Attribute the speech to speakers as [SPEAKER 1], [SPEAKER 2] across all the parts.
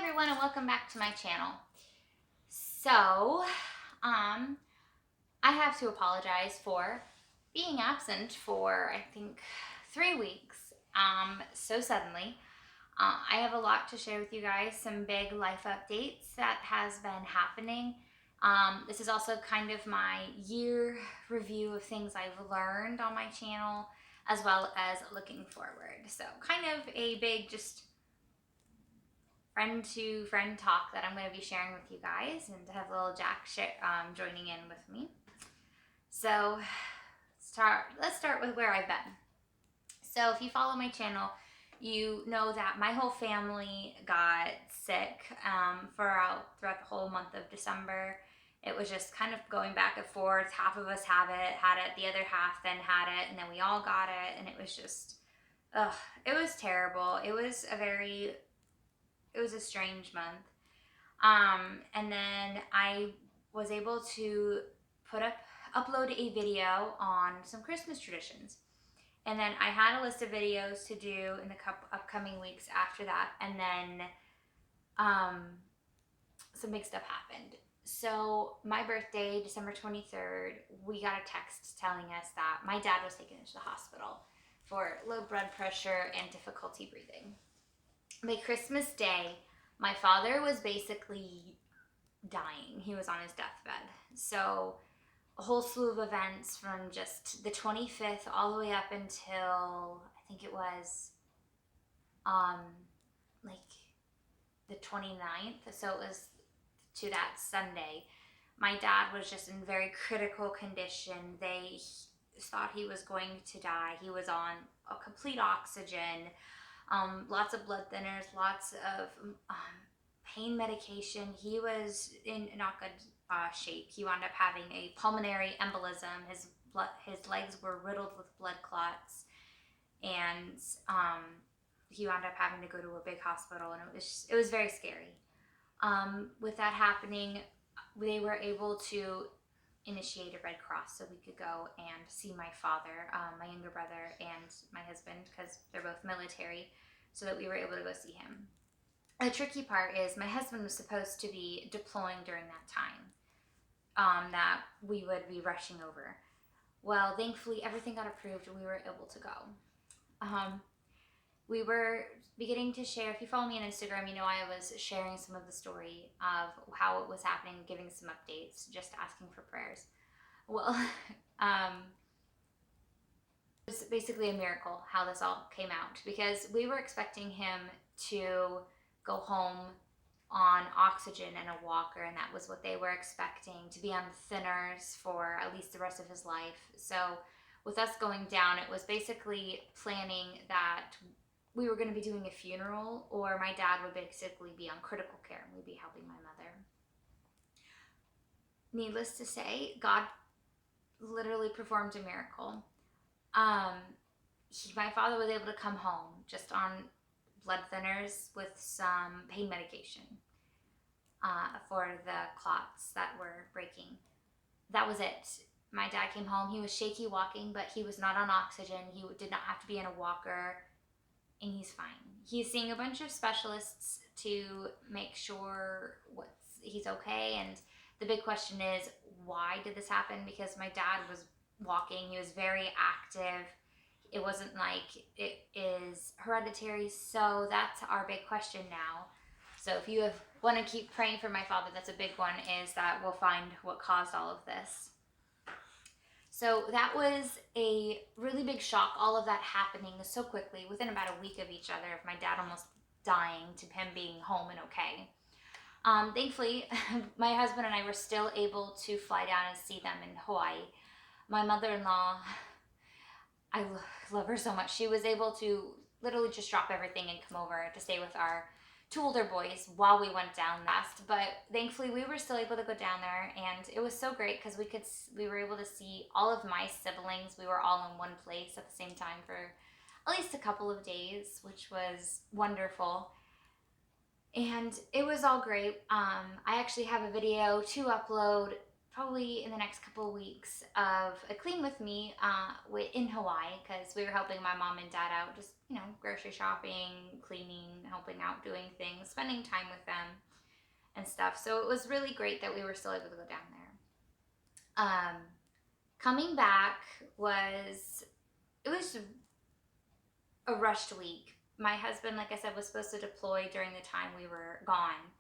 [SPEAKER 1] everyone, and welcome back to my channel. So, I have to apologize for being absent for, I think, 3 weeks, so suddenly. I have a lot to share with you guys, some big life updates that has been happening. This is also kind of my year review of things I've learned on my channel, as well as looking forward. So, kind of a big, just friend to friend talk that I'm going to be sharing with you guys, and to have little Jack joining in with me. So let's start with where I've been. So if you follow my channel, you know that my whole family got sick throughout the whole month of December. It was just kind of going back and forth. Half of us had it, the other half then had it, and then we all got it, and it was just, it was terrible. It was a strange month. And then I was able to upload a video on some Christmas traditions. And then I had a list of videos to do in the upcoming weeks after that. And then some big stuff happened. So my birthday, December 23rd, we got a text telling us that my dad was taken into the hospital for low blood pressure and difficulty breathing. By Christmas Day, my father was basically dying. He was on his deathbed. So a whole slew of events from just the 25th all the way up until I think it was like the 29th. So it was to that Sunday. My dad was just in very critical condition. They thought he was going to die. He was on a complete oxygen. Lots of blood thinners, lots of pain medication. He was in not good shape. He wound up having a pulmonary embolism. His legs were riddled with blood clots, and he wound up having to go to a big hospital, and it was very scary. With that happening, they were able to initiate a Red Cross so we could go and see my father, my younger brother, and my husband, because they're both military, so that we were able to go see him. The tricky part is my husband was supposed to be deploying during that time, that we would be rushing over. Well, thankfully, everything got approved and we were able to go. We were beginning to share, if you follow me on Instagram, you know I was sharing some of the story of how it was happening, giving some updates, just asking for prayers. Well, it was basically a miracle how this all came out, because we were expecting him to go home on oxygen and a walker, and that was what they were expecting, to be on thinners for at least the rest of his life. So with us going down, it was basically planning that we were going to be doing a funeral, or my dad would basically be on critical care and we'd be helping my mother. Needless to say, God literally performed a miracle. My father was able to come home just on blood thinners with some pain medication for the clots that were breaking. That was it. My dad came home. He was shaky walking, but he was not on oxygen. He did not have to be in a walker, and he's fine. He's seeing a bunch of specialists to make sure he's okay. And the big question is, why did this happen? Because my dad was walking. He was very active. It wasn't like it is hereditary. So that's our big question now. So if you want to keep praying for my father, that's a big one, is that we'll find what caused all of this. So that was a really big shock, all of that happening so quickly, within about a week of each other, of my dad almost dying to him being home and okay. Thankfully, my husband and I were still able to fly down and see them in Hawaii. My mother-in-law, I love her so much. She was able to literally just drop everything and come over to stay with our two older boys while we went down last. But thankfully, we were still able to go down there, and it was so great because we were able to see all of my siblings. We were all in one place at the same time for at least a couple of days, which was wonderful. And it was all great. I actually have a video to upload probably in the next couple of weeks of a clean with me in Hawaii, because we were helping my mom and dad out, just, grocery shopping, cleaning, helping out, doing things, spending time with them and stuff. So it was really great that we were still able to go down there. Coming back it was a rushed week. My husband, like I said, was supposed to deploy during the time we were gone.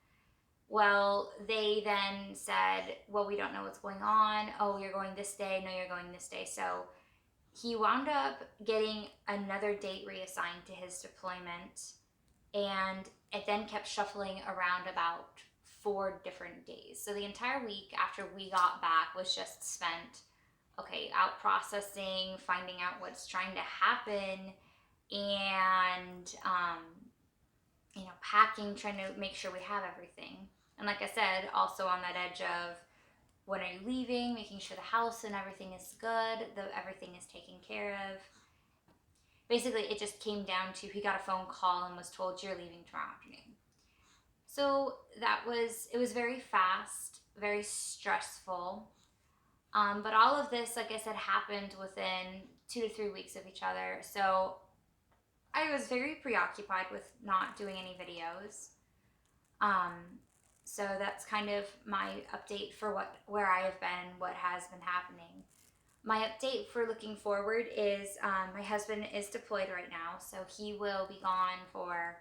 [SPEAKER 1] Well, they then said, well, we don't know what's going on. Oh, you're going this day. No, you're going this day. So he wound up getting another date reassigned to his deployment. And it then kept shuffling around about 4 different days. So the entire week after we got back was just spent, out processing, finding out what's trying to happen, and, packing, trying to make sure we have everything. And like I said, also on that edge of when are you leaving, making sure the house and everything is good, everything is taken care of. Basically, it just came down to he got a phone call and was told you're leaving tomorrow afternoon. So it was very fast, very stressful. But all of this, like I said, happened within 2 to 3 weeks of each other. So I was very preoccupied with not doing any videos. So that's kind of my update for where I have been, what has been happening. My update for looking forward is my husband is deployed right now, so he will be gone for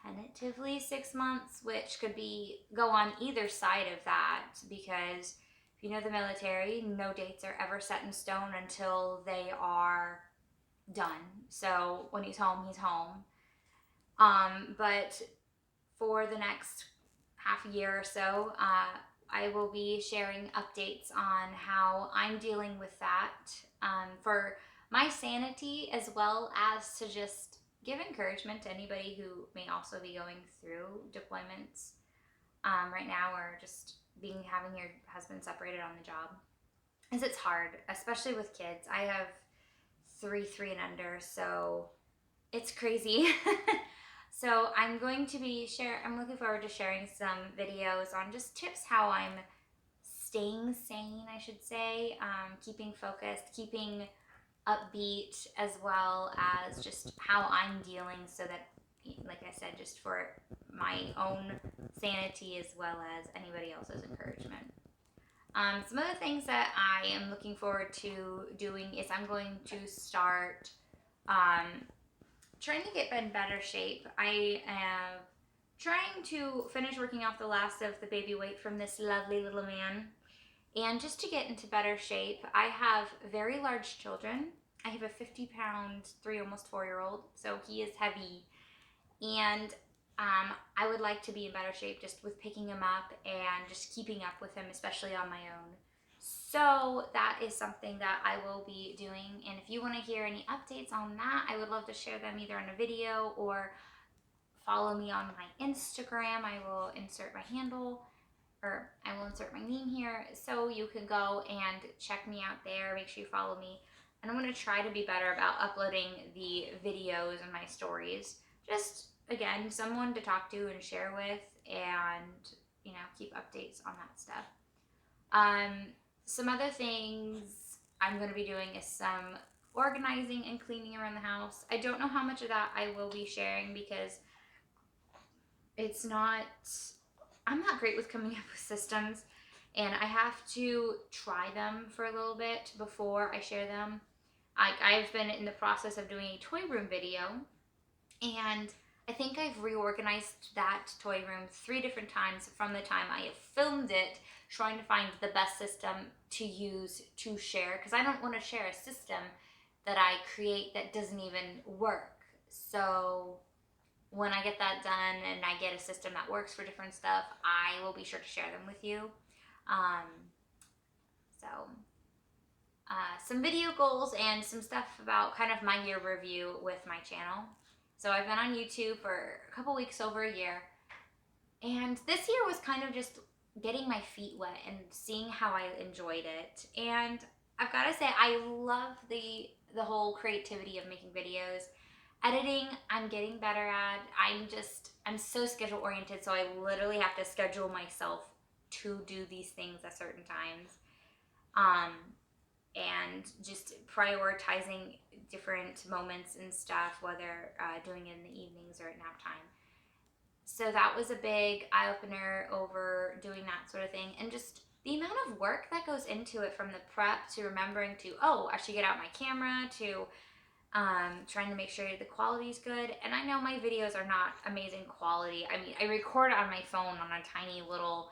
[SPEAKER 1] tentatively 6 months, which could go on either side of that, because if you know the military, no dates are ever set in stone until they are done. So when he's home, he's home. But for the next half a year or so, I will be sharing updates on how I'm dealing with that, for my sanity, as well as to just give encouragement to anybody who may also be going through deployments right now, or just having your husband separated on the job. Because it's hard, especially with kids. I have 3 and under, so it's crazy. So I'm looking forward to sharing some videos on just tips how I'm staying sane, I should say, keeping focused, keeping upbeat, as well as just how I'm dealing, so that, like I said, just for my own sanity as well as anybody else's encouragement. Some other things that I am looking forward to doing is I'm going to start trying to get in better shape. I am trying to finish working off the last of the baby weight from this lovely little man. And just to get into better shape, I have very large children. I have a 50-pound, 3, almost 4-year-old, so he is heavy. And I would like to be in better shape just with picking him up and just keeping up with him, especially on my own. So that is something that I will be doing. And if you want to hear any updates on that, I would love to share them either in a video or follow me on my Instagram. I will insert my handle, or I will insert my name here, so you can go and check me out there. Make sure you follow me. And I'm going to try to be better about uploading the videos and my stories. Just, again, someone to talk to and share with, and, keep updates on that stuff. Some other things I'm going to be doing is some organizing and cleaning around the house. I don't know how much of that I will be sharing, because I'm not great with coming up with systems, and I have to try them for a little bit before I share them. I've been in the process of doing a toy room video, and I think I've reorganized that toy room 3 different times from the time I have filmed it, trying to find the best system to use to share, because I don't want to share a system that I create that doesn't even work. So when I get that done and I get a system that works for different stuff, I will be sure to share them with you. Some video goals and some stuff about kind of my year review with my channel. So I've been on YouTube for a couple weeks, over a year. And this year was kind of just getting my feet wet and seeing how I enjoyed it. And I've got to say, I love the whole creativity of making videos. Editing, I'm getting better at. I'm so schedule oriented, so I literally have to schedule myself to do these things at certain times. And just prioritizing different moments and stuff, whether doing it in the evenings or at nap time. So that was a big eye-opener over doing that sort of thing, and just the amount of work that goes into it, from the prep to remembering to, oh, I should get out my camera, to trying to make sure the quality is good. And I know my videos are not amazing quality. I mean, I record on my phone on a tiny little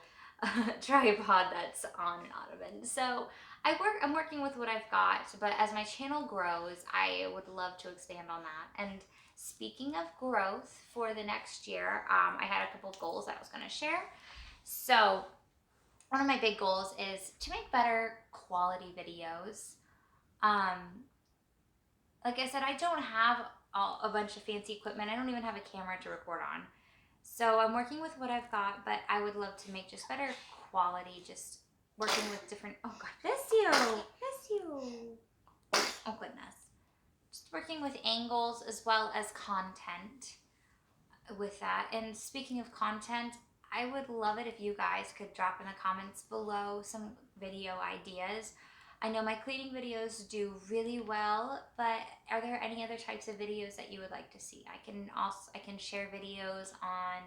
[SPEAKER 1] tripod that's on an ottoman. So I'm working with what I've got, but as my channel grows, I would love to expand on that. And speaking of growth for the next year, I had a couple goals that I was going to share. So one of my big goals is to make better quality videos. Like I said, I don't have a bunch of fancy equipment. I don't even have a camera to record on. So I'm working with what I've got, but I would love to make just better quality, just working with different, oh God, bless you. Oh goodness. Just working with angles as well as content with that. And speaking of content, I would love it if you guys could drop in the comments below some video ideas. I know my cleaning videos do really well, but are there any other types of videos that you would like to see? I can share videos on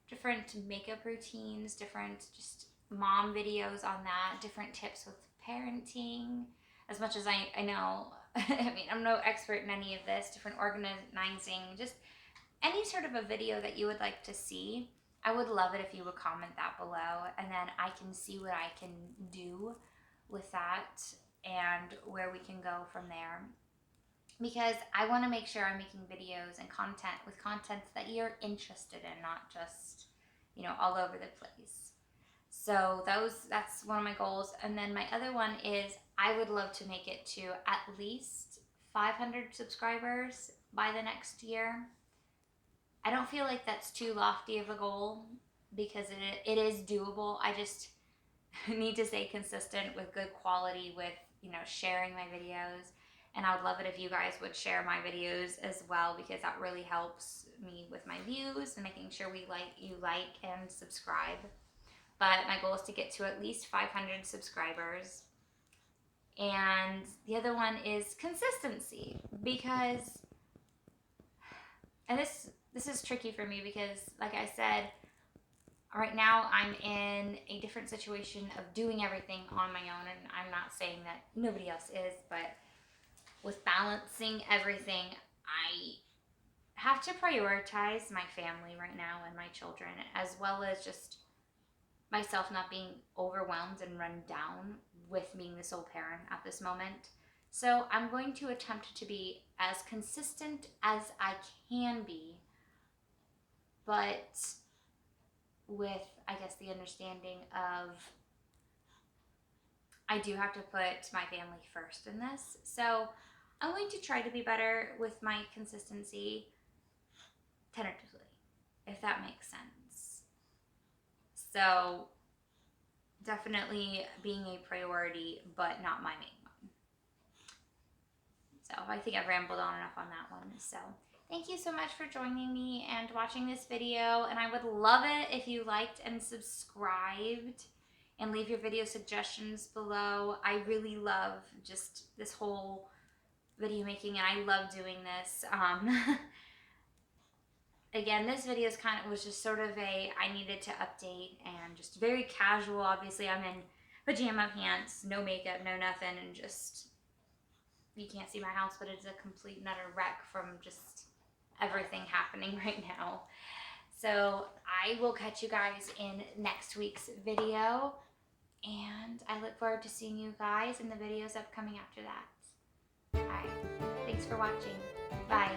[SPEAKER 1] different makeup routines, different just mom videos on that, different tips with parenting. As much as I know, I mean, I'm no expert in any of this, different organizing, just any sort of a video that you would like to see. I would love it if you would comment that below, and then I can see what I can do with that and where we can go from there, because I want to make sure I'm making videos and content that you're interested in, not just, you know, all over the place. So that's one of my goals. And then my other one is I would love to make it to at least 500 subscribers by the next year. I don't feel like that's too lofty of a goal, because it is doable. I just need to stay consistent with good quality, with, you know, sharing my videos. And I would love it if you guys would share my videos as well, because that really helps me with my views and making sure you like and subscribe. But my goal is to get to at least 500 subscribers. And the other one is consistency, because, and this is tricky for me, because like I said, right now I'm in a different situation of doing everything on my own, and I'm not saying that nobody else is, but with balancing everything, I have to prioritize my family right now and my children, as well as just myself not being overwhelmed and run down with being the sole parent at this moment. So I'm going to attempt to be as consistent as I can be, but with, I guess, the understanding of I do have to put my family first in this. So I'm going to try to be better with my consistency, tentatively, if that makes sense. So definitely being a priority, but not my main one. So I think I've rambled on enough on that one. So thank you so much for joining me and watching this video. And I would love it if you liked and subscribed, and leave your video suggestions below. I really love just this whole video making, and I love doing this. Again, this video was just sort of I needed to update, and just very casual. Obviously, I'm in pajama pants, no makeup, no nothing, and just, you can't see my house, but it's a complete and utter wreck from just everything happening right now. So I will catch you guys in next week's video, and I look forward to seeing you guys in the videos upcoming after that. Alright, thanks for watching. Bye.